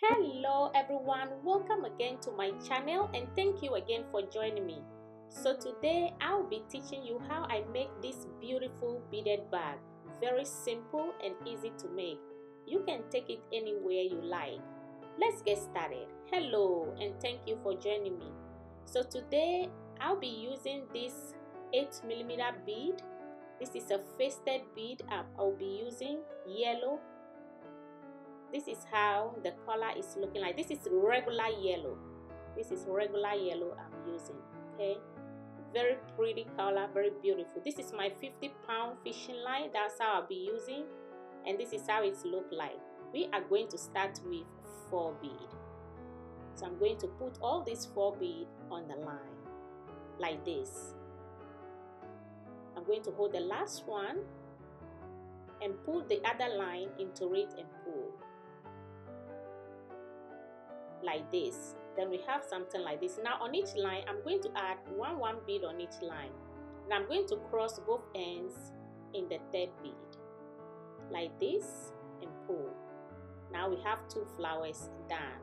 Hello everyone, welcome again to my channel and thank you again for joining me. So today I'll be teaching you how I make this beautiful beaded bag. Very simple and easy to make. You can take it anywhere you like. Let's get started. Hello and thank you for joining me. So today I'll be using this 8mm bead. This is a faced bead. I'll be using yellow. This is how the color is looking like. This is regular yellow. This is regular yellow I'm using. Okay, very pretty color, very beautiful. This is my 50-pound fishing line. That's how I'll be using, and this is how it's look like. We are going to start with 4 bead. So I'm going to put all these 4 bead on the line like this. I'm going to hold the last one and pull the other line into it and pull like this. Then we have something like this. Now on each line I'm going to add one bead on each line, and I'm going to cross both ends in the 3rd bead like this and pull. Now we have 2 flowers done.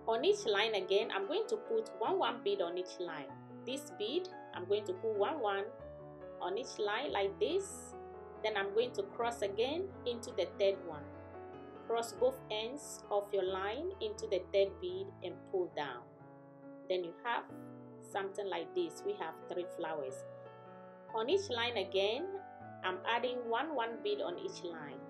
On each line again I'm going to put one bead on each line. This bead I'm going to put one on each line like this. Then I'm going to cross again into the 3rd one. Cross both ends of your line into the 3rd bead and pull down. Then you have something like this. We have 3 flowers. On each line again, I'm adding one bead on each line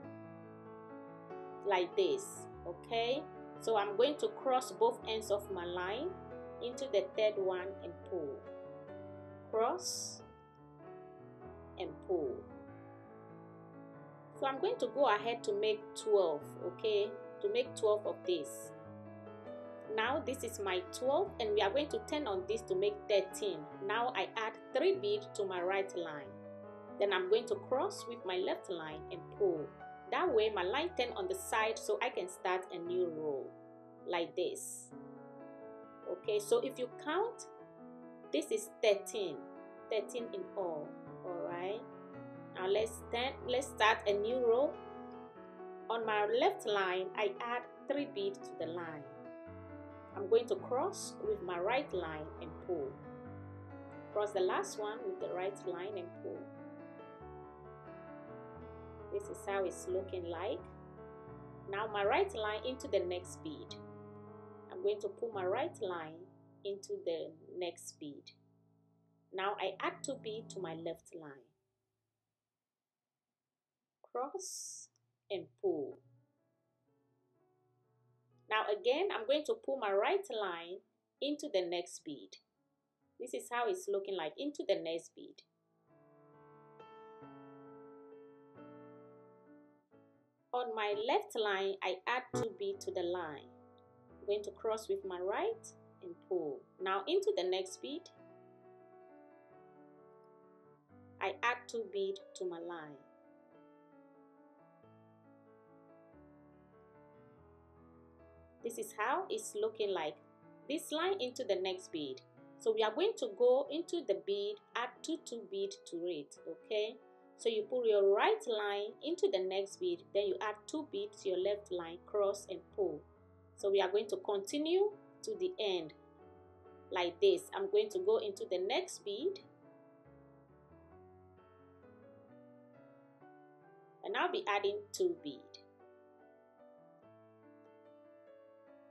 like this. Okay, so I'm going to cross both ends of my line into the 3rd one and pull. Cross and pull. So I'm going to go ahead to make 12, okay, to make 12 of this. Now this is my 12 and we are going to turn on this to make 13. Now I add 3 beads to my right line. Then I'm going to cross with my left line and pull. That way my line turn on the side so I can start a new row like this. Okay, so if you count, this is 13 in all. All right. Now let's start a new row. On my left line, I add 3 beads to the line. I'm going to cross with my right line and pull. Cross the last one with the right line and pull. This is how it's looking like. Now my right line into the next bead. I'm going to pull my right line into the next bead. Now I add 2 beads to my left line. Cross and pull. Now again I'm going to pull my right line into the next bead. This is how it's looking like, into the next bead. On my left line I add 2 beads to the line. I'm going to cross with my right and pull. Now into the next bead I add 2 beads to my line. This is how it's looking like. This line into the next bead. So we are going to go into the bead, add 2 beads to it. Okay, so you pull your right line into the next bead, then you add 2 beads to your left line, cross and pull. So we are going to continue to the end like this. I'm going to go into the next bead and I'll be adding 2 beads.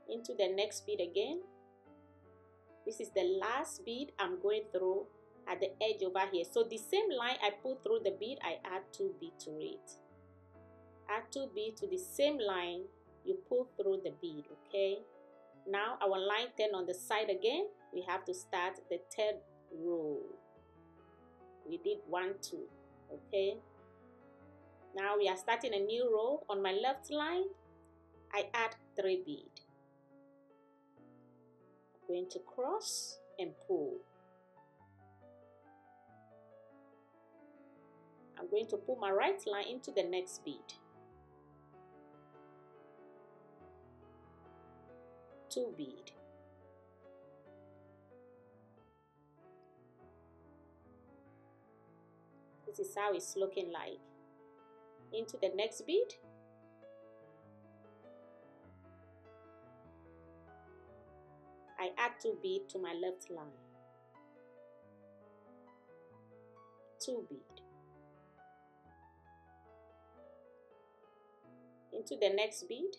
Into the next bead again. This is the last bead I'm going through at the edge over here. So the same line I pull through the bead, I add 2 beads to it. Add 2 beads to the same line you pull through the bead. Okay, now our line turn on the side again. We have to start the 3rd row. We did 1 2. Okay, now we are starting a new row. On my left line I add 3 beads. Going to cross and pull. I'm going to pull my right line into the next bead. 2 beads. This is how it's looking like. Into the next bead I add 2 bead to my left line, 2 bead. Into the next bead,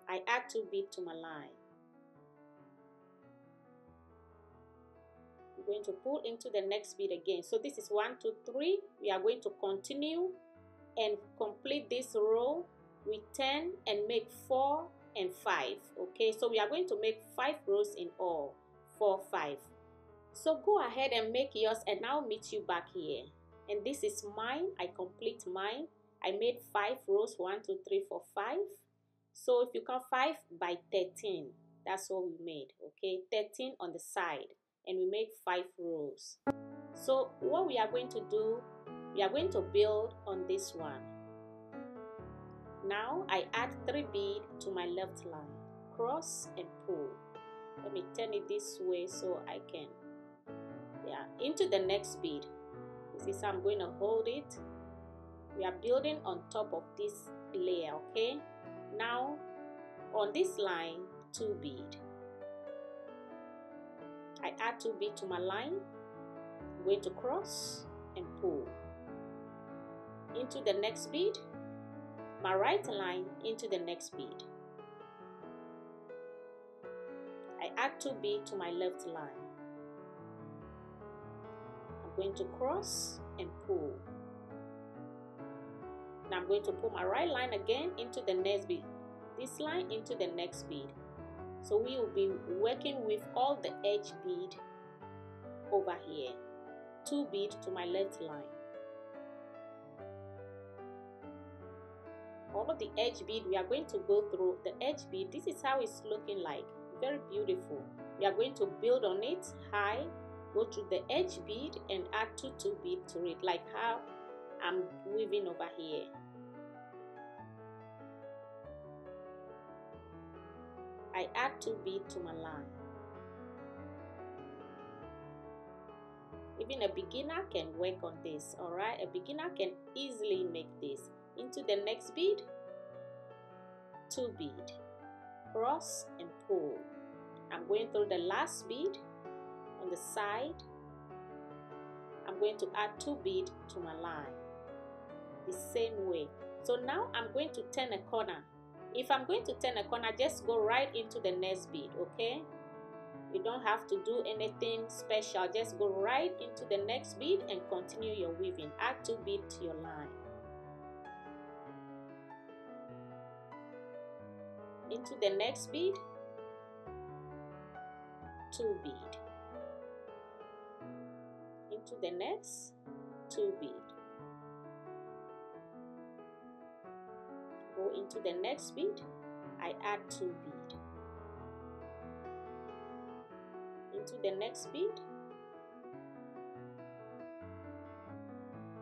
I add 2 bead to my line. I'm going to pull into the next bead again. So this is 1, 2, 3. We are going to continue and complete this row with 10 and make 4 and 5. Okay, so we are going to make 5 rows in all, 4, 5. So go ahead and make yours, and I'll meet you back here. And this is mine. I complete mine. I made 5 rows, 1, 2, 3, 4, 5. So if you count 5 by 13, that's what we made. Okay, 13 on the side, and we make 5 rows. So what we are going to do, we are going to build on this one. Now I add 3 bead to my left line, cross and pull. Let me turn it this way so I can, into the next bead. This is how I'm going to hold it. We are building on top of this layer. Okay, now on this line, 2 bead. I add 2 bead to my line. I'm going to cross and pull into the next bead, my right line into the next bead. I add 2 bead to my left line. I'm going to cross and pull. Now I'm going to pull my right line again into the next bead, this line into the next bead. So we will be working with all the edge bead over here. 2 bead to my left line. All of the edge bead, we are going to go through the edge bead. This is how it's looking like. Very beautiful. We are going to build on it high, go through the edge bead and add 2 bead to it, like how I'm weaving over here. I add 2 bead to my line. Even a beginner can work on this, alright? A beginner can easily make this. Into the next bead, 2 bead, cross and pull. I'm going through the last bead on the side. I'm going to add 2 bead to my line, the same way. So now I'm going to turn a corner. If I'm going to turn a corner, just go right into the next bead, okay? You don't have to do anything special. Just go right into the next bead and continue your weaving. Add 2 bead to your line. Into the next bead, 2 bead. Into the next, 2 bead. Go into the next bead, I add 2 bead. Into the next bead,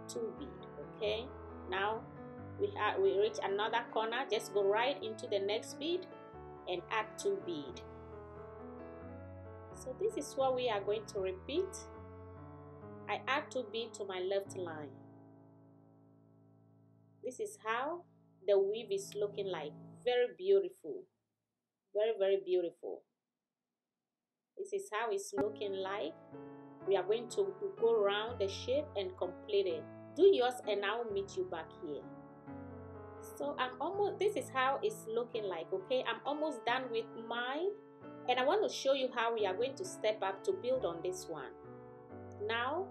2 bead. Okay, now we reach another corner. Just go right into the next bead and add 2 bead. So this is what we are going to repeat. I add 2 bead to my left line. This is how the weave is looking like. Very beautiful. Very, very beautiful. This is how it's looking like. We are going to go around the shape and complete it. Do yours and I'll meet you back here. So this is how it's looking like, okay? I'm almost done with mine, and I want to show you how we are going to step up to build on this one. Now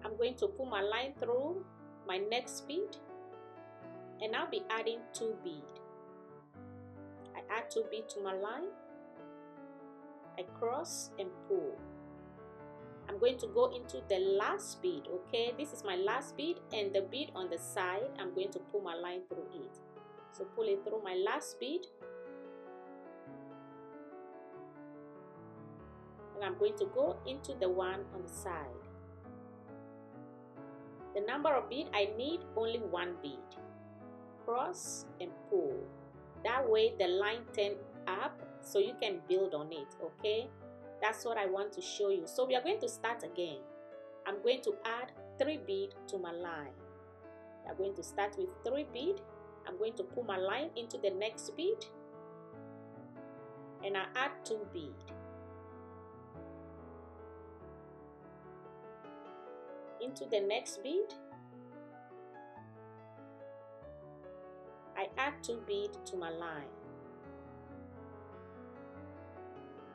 I'm going to pull my line through my next bead, and I'll be adding 2 bead. I add 2 bead to my line. I cross and pull. I'm going to go into the last bead, okay? This is my last bead, and the bead on the side, I'm going to pull my line through it. So pull it through my last bead, and I'm going to go into the one on the side. The number of bead I need, only 1 bead. Cross and pull. That way the line turns up so you can build on it, okay? That's what I want to show you. So we are going to start again. I'm going to add 3 bead to my line. We are going to start with 3 bead. I'm going to pull my line into the next bead, and I add 2 bead. Into the next bead, I add 2 bead to my line.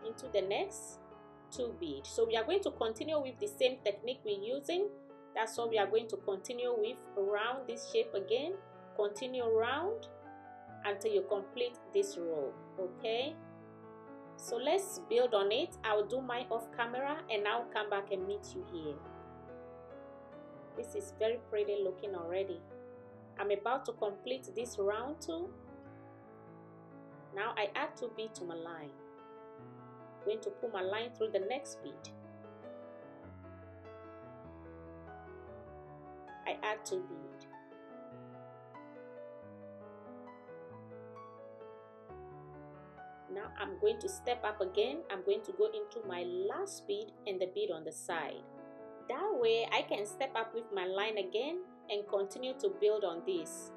Into the next 2 bead. So we are going to continue with the same technique we're using. That's what we are going to continue with around this shape again. Continue round until you complete this row. Okay, so let's build on it. I'll do mine off camera and I'll come back and meet you here. This is very pretty looking already. I'm about to complete this round too. Now I add 2 bead to my line. I'm going to pull my line through the next bead. I add 2 bead. Now I'm going to step up again. I'm going to go into my last bead and the bead on the side. That way I can step up with my line again and continue to build on this.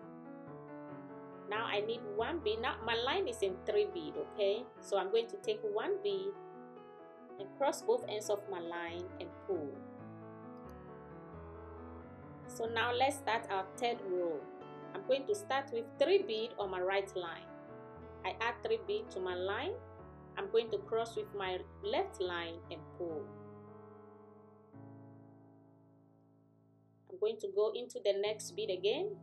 Now I need 1 bead. Now my line is in 3 bead, okay? So I'm going to take 1 bead and cross both ends of my line and pull. So now let's start our 3rd row. I'm going to start with 3 bead on my right line. I add 3 bead to my line. I'm going to cross with my left line and pull. I'm going to go into the next bead again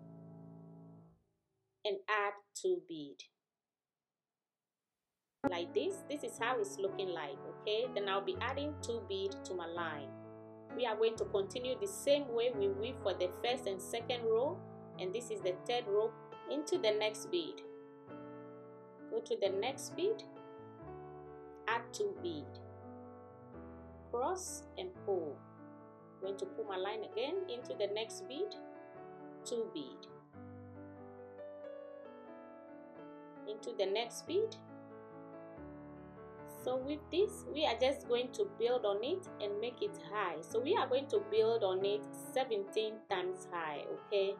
and add 2 bead. Like this. This is how it's looking like, okay? Then I'll be adding 2 bead to my line. We are going to continue the same way we weave for the 1st and 2nd row, and this is the 3rd row. Into the next bead. Go to the next bead, add 2 bead, cross and pull. I'm going to pull my line again into the next bead, 2 bead, into the next bead. So with this, we are just going to build on it and make it high. So we are going to build on it 17 times high, okay?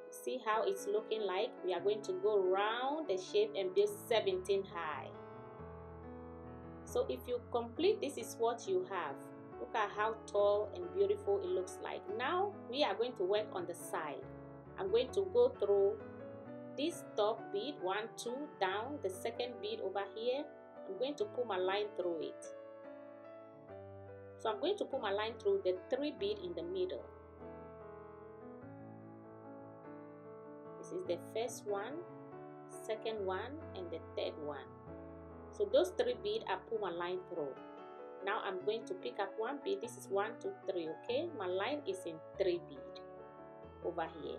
See how it's looking like? We are going to go around the shape and build 17 high. So if you complete, this is what you have. Look at how tall and beautiful it looks like. Now we are going to work on the side. I'm going to go through this top bead, 1, 2, down, the 2nd bead over here. I'm going to pull my line through it. So I'm going to pull my line through the 3 bead in the middle. This is the 1st one, 2nd one, and the 3rd one. So those 3 bead I pull my line through. Now I'm going to pick up 1 bead. This is 1, 2, 3, okay? My line is in 3 bead over here.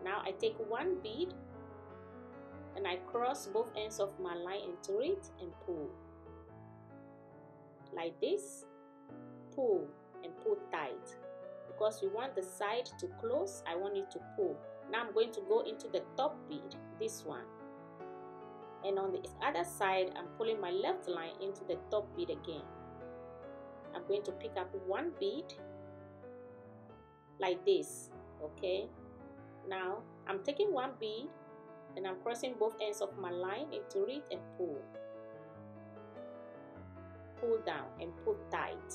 Now I take 1 bead and I cross both ends of my line into it and pull. Like this, pull and pull tight. Because we want the side to close, I want it to pull. Now I'm going to go into the top bead, this one. And on the other side, I'm pulling my left line into the top bead again. I'm going to pick up 1 bead like this, okay? Now I'm taking 1 bead and I'm crossing both ends of my line into it and pull. Pull down and pull tight.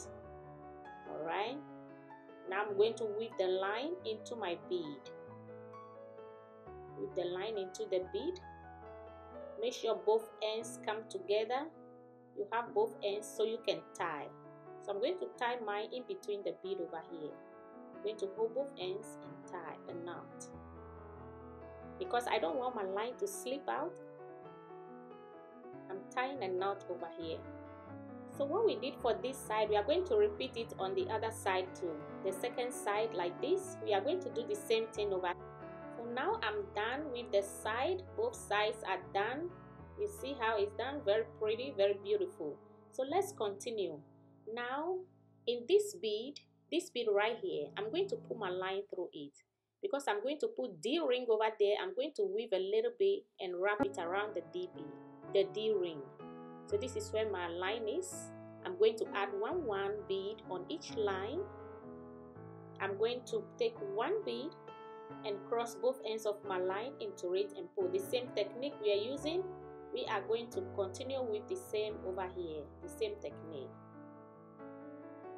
Alright? Now I'm going to weave the line into my bead. Weave the line into the bead. Make sure both ends come together. You have both ends so you can tie. So I'm going to tie mine in between the bead over here. I'm going to hold both ends and tie a knot. Because I don't want my line to slip out, I'm tying a knot over here. So what we did for this side, we are going to repeat it on the other side too. The 2nd side like this, we are going to do the same thing over. So now I'm done with the side. Both sides are done. You see how it's done? Very pretty, very beautiful. So let's continue. Now in this bead right here, I'm going to pull my line through it. Because I'm going to put D ring over there, I'm going to weave a little bit and wrap it around the D bead, the D ring. So this is where my line is. I'm going to add 1 bead on each line. I'm going to take 1 bead and cross both ends of my line into it and pull. The same technique we are using, we are going to continue with the same over here, the same technique.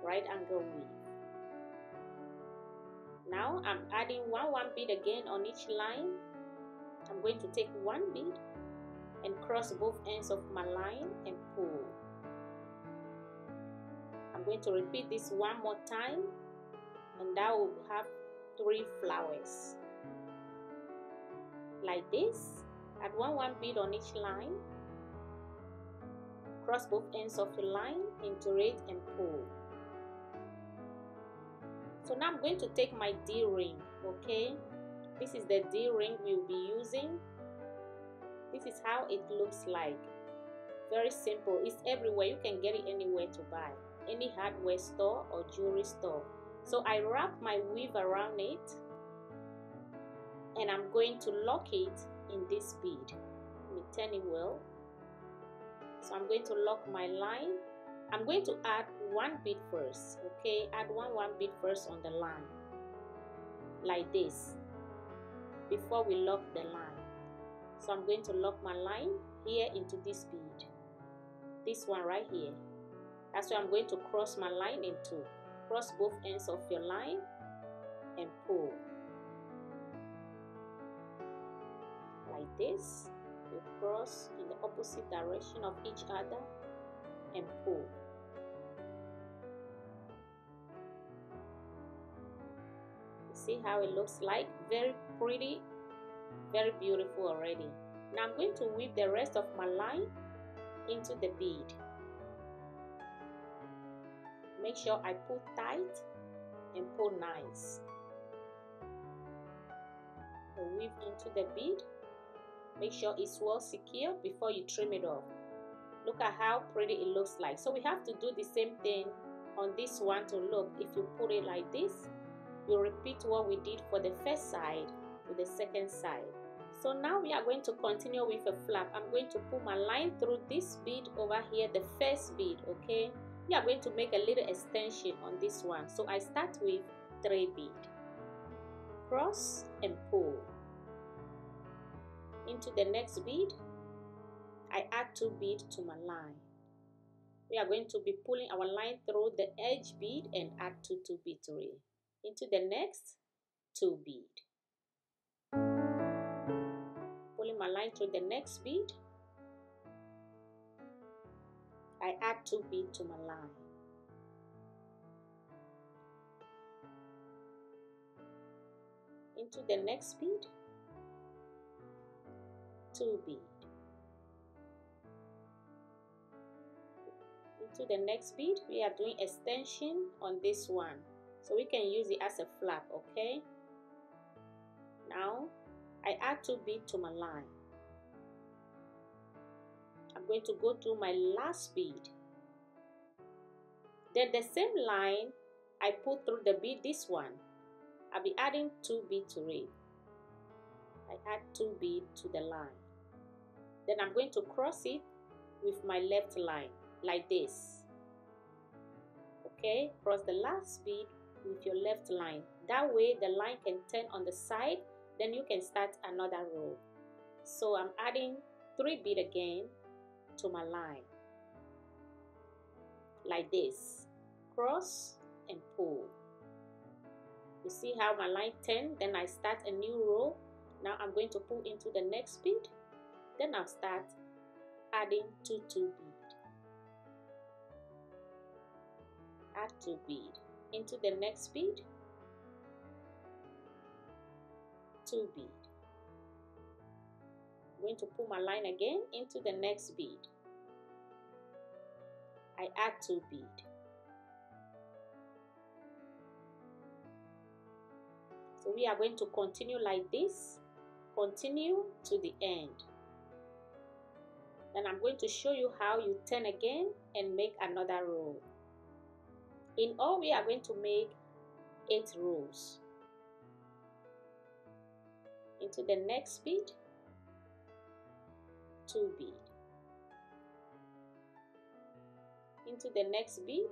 Right angle weave. Now I'm adding one bead again on each line. I'm going to take one bead and cross both ends of my line and pull. I'm going to repeat this one more time, and that will have 3 flowers like this. Add one bead on each line, cross both ends of the line into it and pull. So now I'm going to take my D ring, okay? This is the D ring we'll be using. This is how it looks like. Very simple. It's everywhere. You can get it anywhere to buy. Any hardware store or jewelry store. So I wrap my weave around it, and I'm going to lock it in this bead. Let me turn it well. So I'm going to lock my line. I'm going to add one bead first, okay? Add one bead first on the line, like this, before we lock the line. So I'm going to lock my line here into this bead, this one right here. That's where I'm going to cross my line into. Cross both ends of your line and pull. Like this. You cross in the opposite direction of each other and pull. You see how it looks like? Very pretty, very beautiful already. Now I'm going to weave the rest of my line into the bead. Make sure I pull tight and pull nice. So weave into the bead. Make sure it's well secured before you trim it off. Look at how pretty it looks like. So we have to do the same thing on this one to look. If you put it like this, you repeat what we did for the first side to the second side. So now we are going to continue with a flap. I'm going to pull my line through this bead over here, the first bead, okay? We are going to make a little extension on this one. So I start with 3 beads. Cross and pull. Into the next bead, I add 2 beads to my line. We are going to be pulling our line through the edge bead and add 2 beads to it. Into the next 2 beads. Pulling my line through the next bead, I add 2 beads to my line. Into the next bead, 2 beads. Into the next bead, we are doing extension on this one, so we can use it as a flap, okay? Now I add 2 beads to my line. I'm going to go to my last bead. Then the same line I put through the bead, this one, I'll be adding 2 beads to it. I add 2 beads to the line. Then I'm going to cross it with my left line, like this. Okay, cross the last bead with your left line. That way the line can turn on the side, then you can start another row. So I'm adding 3 beads again to my line, like this. Cross and pull. You see how my line turned? Then I start a new row. Now I'm going to pull into the next bead. Then I'll start adding 2 beads. Add 2 beads. Into the next bead, 2 beads. I'm going to pull my line again into the next bead. I add 2 beads. So we are going to continue like this. Continue to the end. Then I'm going to show you how you turn again and make another row. In all, we are going to make 8 rows. Into the next bead, 2 beads. Into the next bead,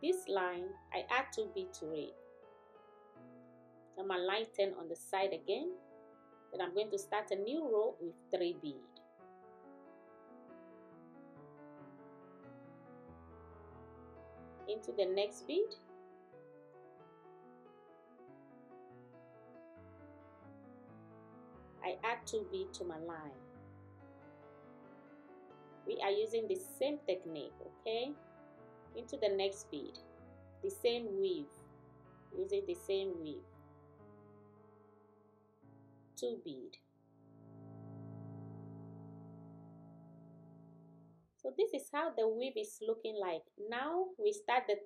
this line, I add 2 beads to it. Now my line 10 on the side again. Then I'm going to start a new row with 3 beads. Into the next bead, I add 2 beads to my line. We are using the same technique, okay? Into the next bead, the same weave, using the same weave, 2 beads. So this is how the weave is looking like. Now we start the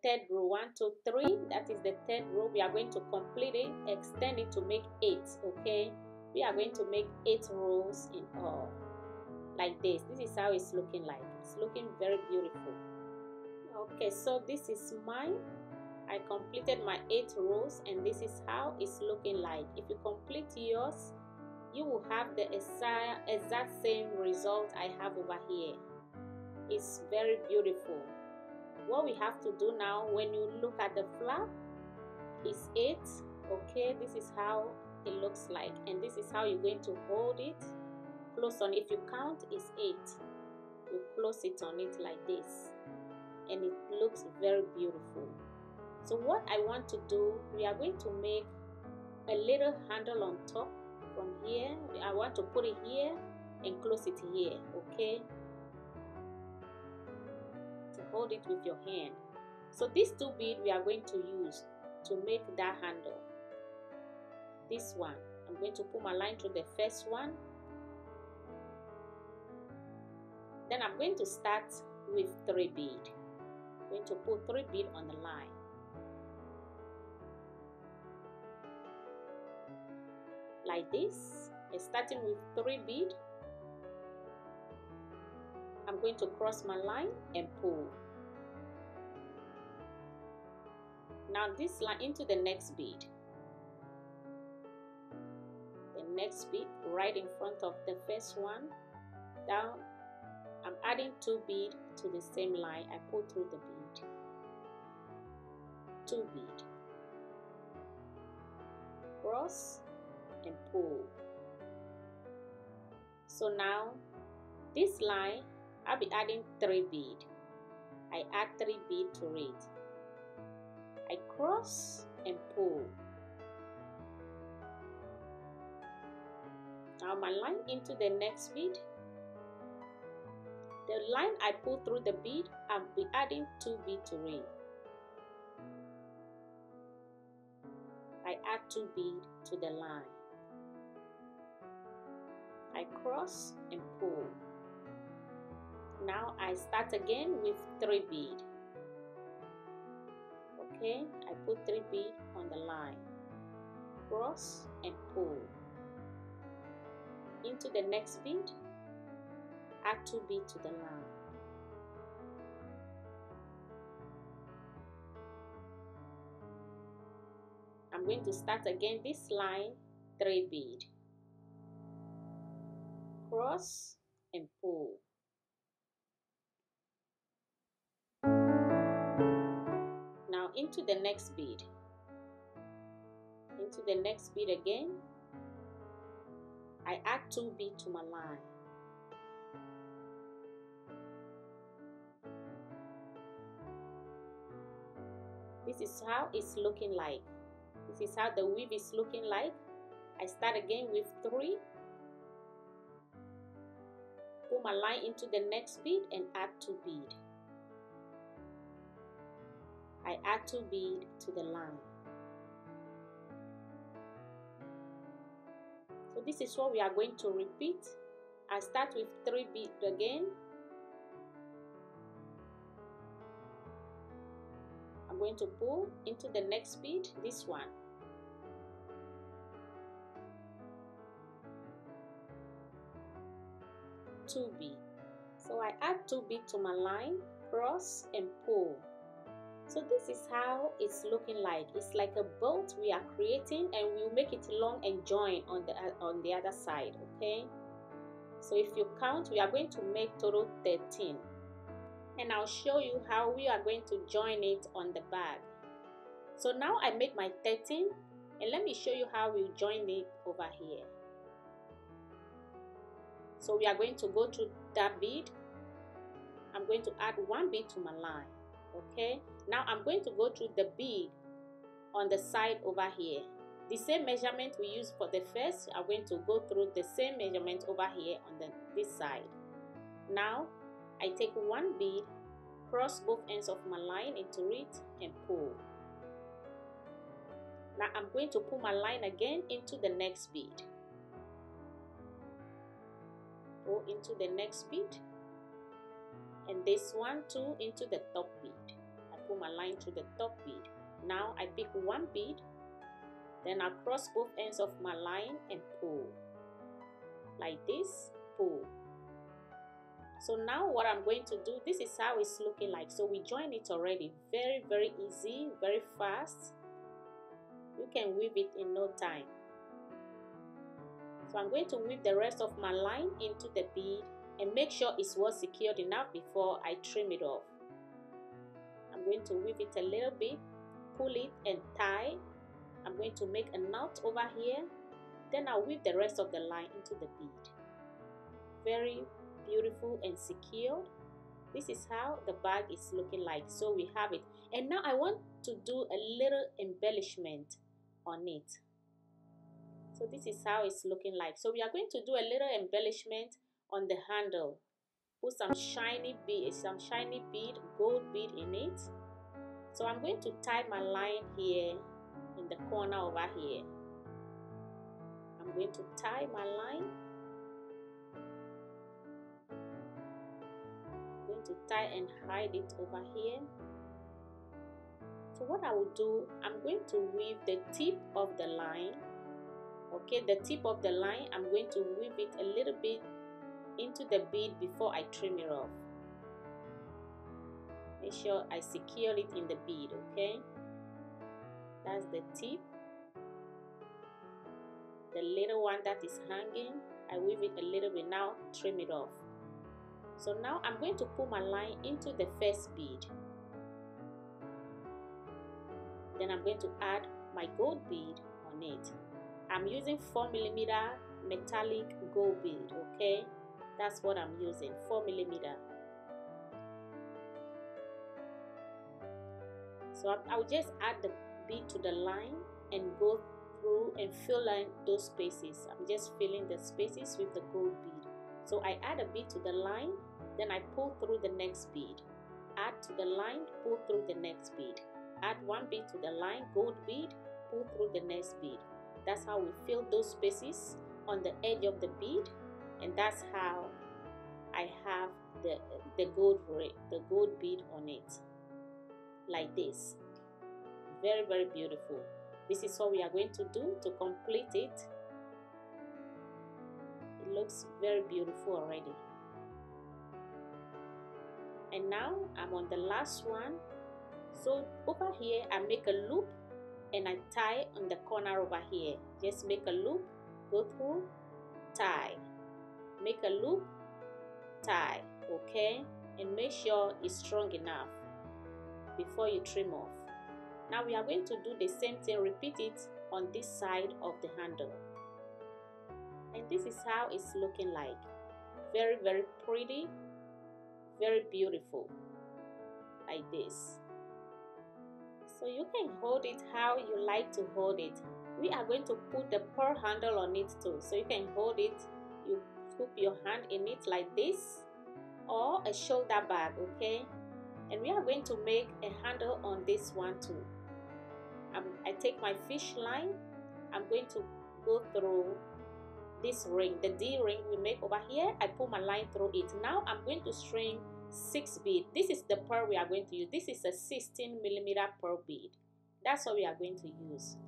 third row. 1, 2, 3. That is the third row. We are going to complete it, extend it to make 8. Okay, we are going to make 8 rows in all, like this. This is how it's looking like. It's looking very beautiful. Okay, so this is mine. I completed my 8 rows, and this is how it's looking like. If you complete yours, you will have the exact same result I have over here. It's very beautiful. What we have to do now, when you look at the flap, is 8. Okay, this is how it looks like, and this is how you're going to hold it close on. If you count, it's 8. You close it on it like this, and it looks very beautiful. So what I want to do, we are going to make a little handle on top. From here, I want to put it here and close it here, okay? To hold it with your hand. So these 2 beads we are going to use to make that handle. This one, I'm going to put my line through the first one. Then I'm going to start with 3 beads. I'm going to put 3 beads on the line. Like this, and starting with 3 beads, I'm going to cross my line and pull. Now this line into the next bead. The next bead right in front of the first one. Down, I'm adding 2 beads to the same line. I pull through the bead. 2 beads. Cross and pull. So now this line, I'll be adding 3 beads. I add 3 beads to it. I cross and pull. Now my line into the next bead. The line I pull through the bead, I'll be adding 2 beads to it. I add 2 beads to the line. I cross and pull. Now I start again with 3 beads. Okay, I put 3 beads on the line. Cross and pull. Into the next bead, add 2 beads to the line. I'm going to start again this line, 3 beads. Cross and pull. Now into the next bead. Into the next bead again, I add 2 beads to my line. This is how it's looking like. This is how the weave is looking like. I start again with 3. Put my line into the next bead and add 2 beads. I add 2 beads to the line. So this is what we are going to repeat. I start with 3 beads again. I'm going to pull into the next bead, this one. Two beads. So I add 2 beads to my line, cross and pull. So this is how it's looking like. It's like a bolt we are creating, and we'll make it long and join on the other side, okay? So if you count, we are going to make total 13. And I'll show you how we are going to join it on the back. So now I make my 13. And let me show you how we join it over here. So we are going to go through that bead. I'm going to add one bead to my line. Okay, now I'm going to go through the bead on the side over here. The same measurement we used for the first, I'm going to go through the same measurement over here on this side. Now I take one bead, cross both ends of my line into it, and pull. Now I'm going to pull my line again into the next bead. Go into the next bead, and this one too into the top bead. I pull my line to the top bead. Now I pick one bead, then I cross both ends of my line and pull. Like this, pull. So now what I'm going to do, this is how it's looking like. So we join it already. Very, very easy, very fast. You can weave it in no time. So I'm going to weave the rest of my line into the bead and make sure it's well secured enough before I trim it off. I'm going to weave it a little bit, pull it and tie. I'm going to make a knot over here. Then I'll weave the rest of the line into the bead. Very beautiful and secured. This is how the bag is looking like. So we have it. And now I want to do a little embellishment on it. So this is how it's looking like. So we are going to do a little embellishment on the handle. Put some shiny bead, gold bead in it. So I'm going to tie my line here in the corner over here. I'm going to tie my line. I'm going to tie and hide it over here. So what I will do, I'm going to weave the tip of the line. Okay, the tip of the line, I'm going to weave it a little bit into the bead before I trim it off. Make sure I secure it in the bead, okay? That's the tip. The little one that is hanging, I weave it a little bit now, trim it off. So now I'm going to pull my line into the first bead. Then I'm going to add my gold bead on it. I'm using 4mm metallic gold bead, okay? That's what I'm using, 4mm. So I'll just add the bead to the line and go through and fill in those spaces. I'm just filling the spaces with the gold bead. So I add a bead to the line, then I pull through the next bead. Add to the line, pull through the next bead. Add one bead to the line, gold bead, pull through the next bead. That's how we fill those spaces on the edge of the bead, and that's how I have the gold bead on it, like this. Very, very beautiful. This is what we are going to do to complete it. It looks very beautiful already. And now I'm on the last one. So over here I make a loop and I tie on the corner over here. Just make a loop, go through, tie, make a loop, tie, okay? And make sure it's strong enough before you trim off. Now we are going to do the same thing, repeat it on this side of the handle. And this is how it's looking like. Very, very pretty, very beautiful, like this. So you can hold it how you like to hold it. We are going to put the pearl handle on it too. So you can hold it, you scoop your hand in it like this, or a shoulder bag, okay? And we are going to make a handle on this one too. I take my fish line, I'm going to go through this ring, the D ring we make over here. I pull my line through it. Now I'm going to string 6 bead. This is the pearl we are going to use. This is a 16mm pearl bead. That's what we are going to use.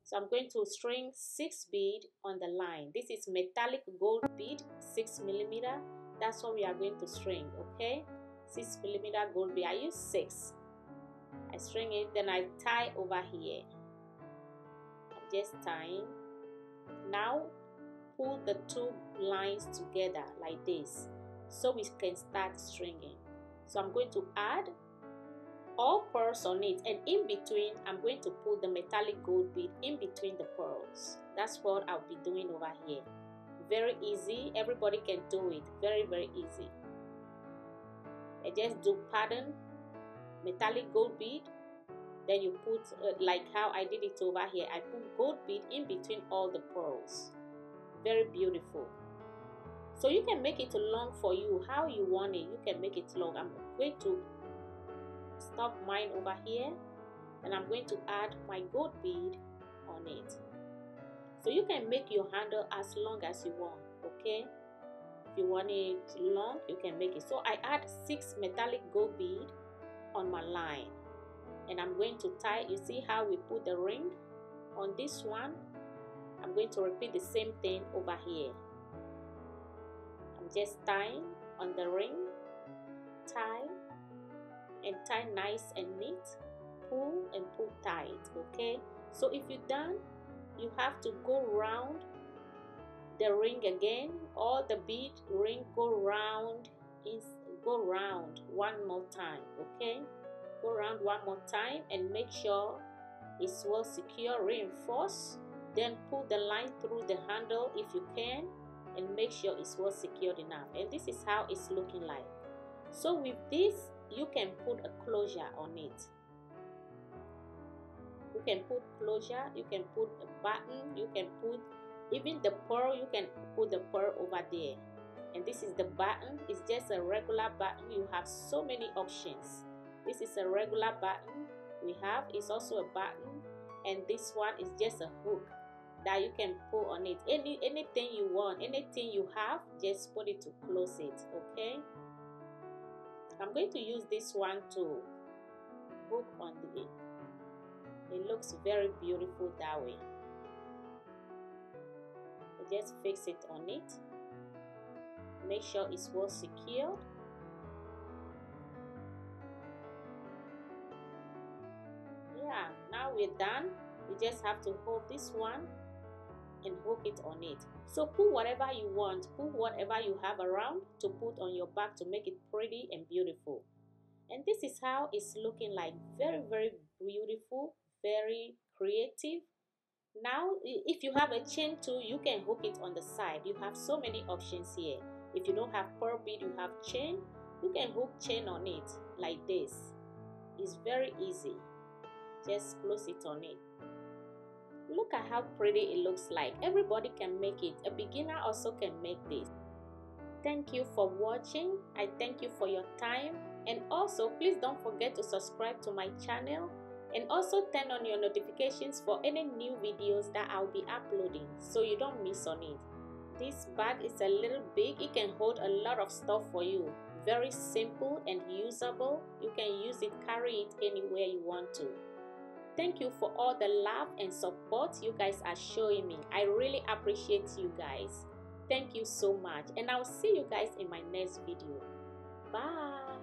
So I'm going to string 6 bead on the line. This is metallic gold bead, 6mm. That's what we are going to string, okay? 6mm gold bead. I use 6. I string it, then I tie over here. I'm just tying. Now pull the 2 lines together like this, so we can start stringing. So I'm going to add all pearls on it, and in between I'm going to put the metallic gold bead in between the pearls. That's what I'll be doing over here. Very easy, everybody can do it. Very, very easy. I just do pattern, metallic gold bead, then you put like how I did it over here. I put gold bead in between all the pearls. Very beautiful. So you can make it long for you how you want it. You can make it long. I'm going to stop mine over here, and I'm going to add my gold bead on it. So you can make your handle as long as you want, okay? If you want it long, you can make it. So I add 6 metallic gold bead on my line, and I'm going to tie. You see how we put the ring on this one? I'm going to repeat the same thing over here. I'm just tying on the ring, tie and tie nice and neat, pull and pull tight, okay? So if you're done, you have to go round the ring again, or the bead ring, go round one more time, okay? Go around one more time and make sure it's well secure, reinforce, then pull the line through the handle if you can, and make sure it's well secured enough. And this is how it's looking like. So with this, you can put a closure on it. You can put closure, you can put a button, you can put even the pearl, you can put the pearl over there. And this is the button. It's just a regular button. You have so many options. This is a regular button we have. It's also a button, and this one is just a hook that you can put on it. Anything you want, anything you have, just put it to close it, okay? I'm going to use this one to hook on the. It looks very beautiful that way. Just fix it on it. Make sure it's well secured. Yeah, now we're done. You just have to hold this one and hook it on it. So put whatever you want, put whatever you have around to put on your back to make it pretty and beautiful. And this is how it's looking like. Very, very beautiful, very creative. Now if you have a chain too, you can hook it on the side. You have so many options here. If you don't have pearl bead, you have chain, you can hook chain on it like this. It's very easy. Just close it on it. Look at how pretty it looks like. Everybody can make it. A beginner also can make this. Thank you for watching. I thank you for your time, and also please don't forget to subscribe to my channel, and also turn on your notifications for any new videos that I'll be uploading so you don't miss on it. This bag is a little big. It can hold a lot of stuff for you. Very simple and usable. You can use it, carry it anywhere you want to. Thank you for all the love and support you guys are showing me. I really appreciate you guys. Thank you so much, and I'll see you guys in my next video. Bye.